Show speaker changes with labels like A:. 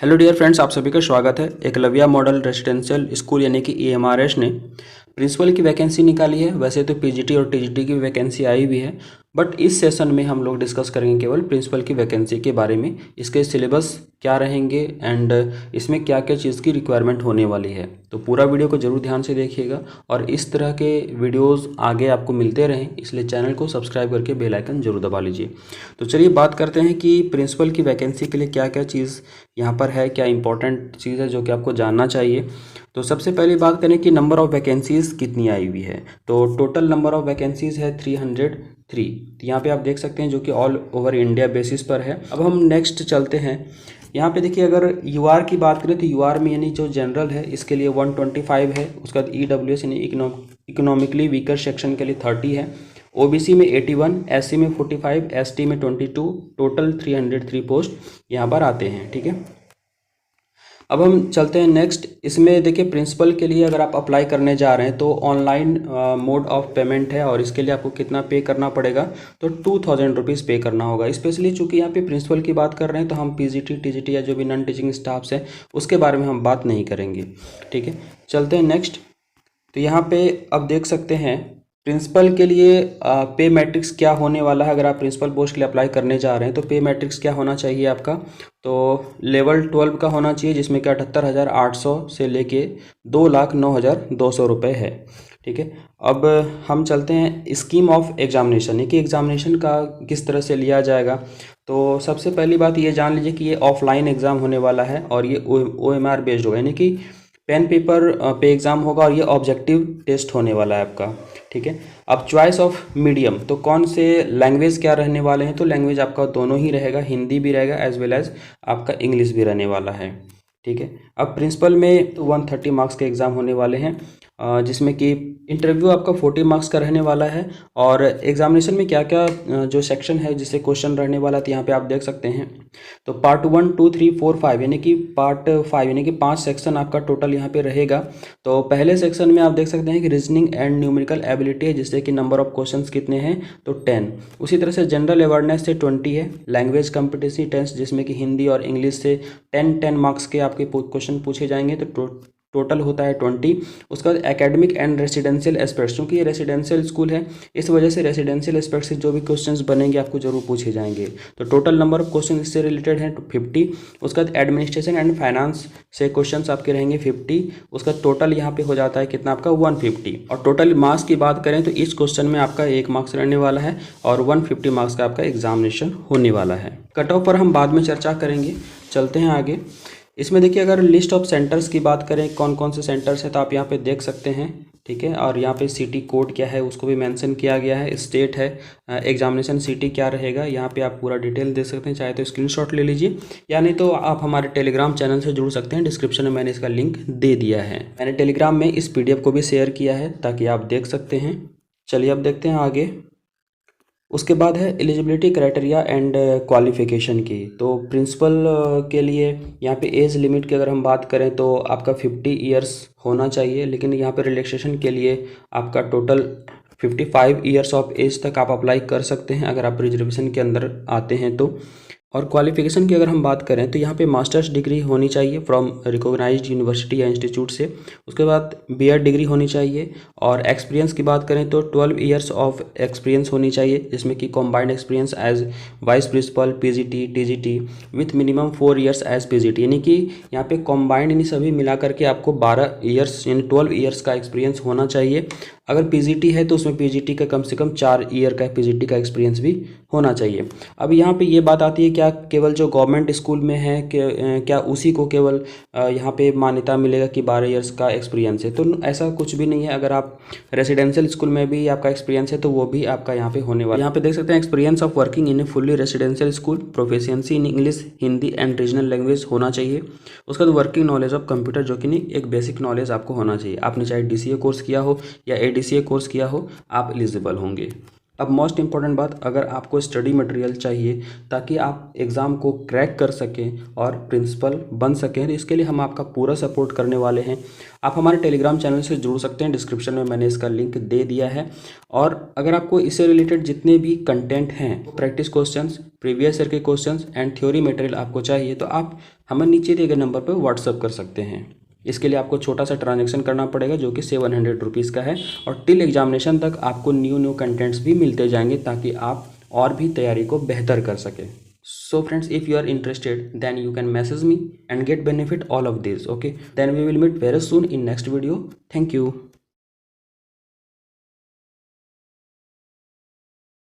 A: Hello dear friends, आप सभी का स्वागत है। एकलव्या मॉडल रेसिडेंशियल स्कूल यानी कि EMRS ने प्रिंसिपल की वैकेंसी निकाली है। वैसे तो PGT और TGT की वैकेंसी आई भी है, बट इस सेशन में हम लोग डिस्कस करेंगे केवल प्रिंसिपल की वैकेंसी के बारे में। इसके सिलेबस क्या रहेंगे एंड इसमें क्या क्या चीज़ की रिक्वायरमेंट होने वाली है। तो पूरा वीडियो को जरूर ध्यान से देखिएगा और इस तरह के वीडियोस आगे आपको मिलते रहें, इसलिए चैनल को सब्सक्राइब करके बेल आइकन जरूर दबा लीजिए। तो चलिए बात करते हैं कि प्रिंसिपल की वैकेंसी के लिए क्या क्या चीज़ यहाँ पर है, क्या इंपॉर्टेंट चीज़ है जो कि आपको जानना चाहिए। तो सबसे पहले बात करें कि नंबर ऑफ़ वैकेंसीज़ कितनी आई हुई है। तो टोटल नंबर ऑफ़ वैकेंसीज़ है 303। यहाँ पे आप देख सकते हैं, जो कि ऑल ओवर इंडिया बेसिस पर है। अब हम नेक्स्ट चलते हैं। यहाँ पे देखिए, अगर UR की बात करें तो UR में यानी जो जनरल है इसके लिए 125 है। उसके बाद EWS यानी इकोनॉमिकली वीकर सेक्शन के लिए 30 है। OBC में 81, SC में 45, ST में 22, टोटल 303 पोस्ट यहाँ पर आते हैं। ठीक है, अब हम चलते हैं नेक्स्ट। इसमें देखिए, प्रिंसिपल के लिए अगर आप अप्लाई करने जा रहे हैं तो ऑनलाइन मोड ऑफ पेमेंट है और इसके लिए आपको कितना पे करना पड़ेगा, तो 2000 रुपीज़ पे करना होगा। स्पेशली चूंकि यहाँ पे प्रिंसिपल की बात कर रहे हैं तो हम PGT TGT या जो भी नॉन टीचिंग स्टाफ्स हैं उसके बारे में हम बात नहीं करेंगे। ठीक है, चलते हैं नेक्स्ट। तो यहाँ पे अब देख सकते हैं प्रिंसिपल के लिए पे मैट्रिक्स क्या होने वाला है। अगर आप प्रिंसिपल पोस्ट के लिए अप्लाई करने जा रहे हैं तो पे मैट्रिक्स क्या होना चाहिए आपका, तो लेवल 12 का होना चाहिए, जिसमें कि 78,800 से लेके 2,09,200 रुपये है। ठीक है, अब हम चलते हैं स्कीम ऑफ एग्जामिनेशन, यानी कि एग्जामिनेशन का किस तरह से लिया जाएगा। तो सबसे पहली बात ये जान लीजिए कि ये ऑफलाइन एग्ज़ाम होने वाला है और ये OMR बेस्ड होगा, यानी कि पेन पेपर पे एग्ज़ाम होगा और ये ऑब्जेक्टिव टेस्ट होने वाला है आपका। ठीक है, अब चॉइस ऑफ मीडियम, तो कौन से लैंग्वेज क्या रहने वाले हैं, तो लैंग्वेज आपका दोनों ही रहेगा, हिंदी भी रहेगा एज वेल एज आपका इंग्लिश भी रहने वाला है। ठीक है, अब प्रिंसिपल में तो 130 मार्क्स के एग्ज़ाम होने वाले हैं, जिसमें कि इंटरव्यू आपका 40 मार्क्स का रहने वाला है। और एग्जामिनेशन में क्या क्या जो सेक्शन है जिससे क्वेश्चन रहने वाला है, तो यहाँ पे आप देख सकते हैं। तो पार्ट 1, 2, 3, 4, 5 यानी कि पार्ट 5 यानी कि 5 सेक्शन आपका टोटल यहाँ पे रहेगा। तो पहले सेक्शन में आप देख सकते हैं कि रीजनिंग एंड न्यूमेरिकल एबिलिटी है, जिससे कि नंबर ऑफ क्वेश्चंस कितने हैं, तो 10। उसी तरह से जनरल अवेयरनेस से 20 है। लैंग्वेज कम्पिटेंसी टेस्ट, जिसमें कि हिंदी और इंग्लिश से 10 मार्क्स के आपके क्वेश्चन पूछे जाएंगे, तो टोटल होता है 20। उसके बाद एकेडमिक एंड रेसिडेंशियल एस्पेक्ट्स, क्योंकि ये रेसिडेंशियल स्कूल है इस वजह से रेसिडेंशियल एस्पेक्ट से जो भी क्वेश्चंस बनेंगे आपको जरूर पूछे जाएंगे। तो टोटल नंबर ऑफ क्वेश्चन इससे रिलेटेड हैं 50। उसके बाद एडमिनिस्ट्रेशन एंड फाइनेंस से क्वेश्चंस आपके रहेंगे 50। उसका टोटल यहाँ पे हो जाता है कितना आपका 150। और टोटल मार्क्स की बात करें तो इस क्वेश्चन में आपका 1 मार्क्स रहने वाला है और 150 मार्क्स का आपका एग्जामिनेशन होने वाला है। कट ऑफ पर हम बाद में चर्चा करेंगे। चलते हैं आगे। इसमें देखिए, अगर लिस्ट ऑफ सेंटर्स की बात करें कौन कौन से सेंटर्स है, तो आप यहाँ पे देख सकते हैं। ठीक है, और यहाँ पे सिटी कोड क्या है उसको भी मेंशन किया गया है। स्टेट है, एग्जामिनेशन सिटी क्या रहेगा, यहाँ पे आप पूरा डिटेल दे सकते हैं। चाहे तो स्क्रीनशॉट ले लीजिए या नहीं तो आप हमारे टेलीग्राम चैनल से जुड़ सकते हैं। डिस्क्रिप्शन में मैंने इसका लिंक दे दिया है। मैंने टेलीग्राम में इस PDF को भी शेयर किया है ताकि आप देख सकते हैं। चलिए अब देखते हैं आगे। उसके बाद है एलिजिबिलिटी क्राइटेरिया एंड क्वालिफिकेशन की। तो प्रिंसिपल के लिए यहाँ पे एज लिमिट की अगर हम बात करें तो आपका 50 ईयर्स होना चाहिए, लेकिन यहाँ पे रिलैक्सेशन के लिए आपका टोटल 55 ईयर्स ऑफ एज तक आप अप्लाई कर सकते हैं अगर आप रिजर्वेशन के अंदर आते हैं तो। और क्वालिफिकेशन की अगर हम बात करें तो यहाँ पे मास्टर्स डिग्री होनी चाहिए फ्रॉम रिकॉग्नाइज्ड यूनिवर्सिटी या इंस्टीट्यूट से। उसके बाद BEd डिग्री होनी चाहिए। और एक्सपीरियंस की बात करें तो 12 ईयर्स ऑफ एक्सपीरियंस होनी चाहिए, जिसमें कि combined experience as vice principal PGT TGT with minimum 4 years as PGT, यानी कि यहाँ पे कॉम्बाइंड यानी सभी मिला करके आपको 12 ईयर्स यानी 12 ईयर्स का एक्सपीरियंस होना चाहिए। अगर PGT है तो उसमें PGT का कम से कम 4 ईयर का PGT का एक्सपीरियंस भी होना चाहिए। अब यहाँ पे ये बात आती है, क्या केवल जो गवर्नमेंट स्कूल में है क्या उसी को केवल यहाँ पे मान्यता मिलेगा कि 12 ईयर्स का एक्सपीरियंस है, तो ऐसा कुछ भी नहीं है। अगर आप रेसिडेंशियल स्कूल में भी आपका एक्सपीरियंस है तो वो भी आपका यहाँ पे होने वाला है। यहाँ पे देख सकते हैं experience of working in A fully residential school, proficiency in English, Hindi and regional language होना चाहिए। उसका वर्किंग नॉलेज ऑफ कंप्यूटर, जो कि नहीं एक बेसिक नॉलेज आपको होना चाहिए। आपने चाहे DCA कोर्स किया हो या ADCA कोर्स किया हो, आप एलिजिबल होंगे। अब मोस्ट इम्पॉर्टेंट बात, अगर आपको स्टडी मटेरियल चाहिए ताकि आप एग्ज़ाम को क्रैक कर सकें और प्रिंसिपल बन सकें, तो इसके लिए हम आपका पूरा सपोर्ट करने वाले हैं। आप हमारे टेलीग्राम चैनल से जुड़ सकते हैं, डिस्क्रिप्शन में मैंने इसका लिंक दे दिया है। और अगर आपको इससे रिलेटेड जितने भी कंटेंट हैं, प्रैक्टिस क्वेश्चंस, प्रीवियस ईयर के क्वेश्चंस एंड थ्योरी मटेरियल आपको चाहिए, तो आप हमें नीचे दिए गए नंबर पर व्हाट्सअप कर सकते हैं। इसके लिए आपको छोटा सा ट्रांजेक्शन करना पड़ेगा जो कि 700 रुपीज़ का है, और टिल एग्जामिनेशन तक आपको न्यू कंटेंट्स भी मिलते जाएंगे ताकि आप और भी तैयारी को बेहतर कर सकें। So friends, if you are interested, then you can message me and get benefit all of this. Okay, then we will meet very soon in next video. Thank you.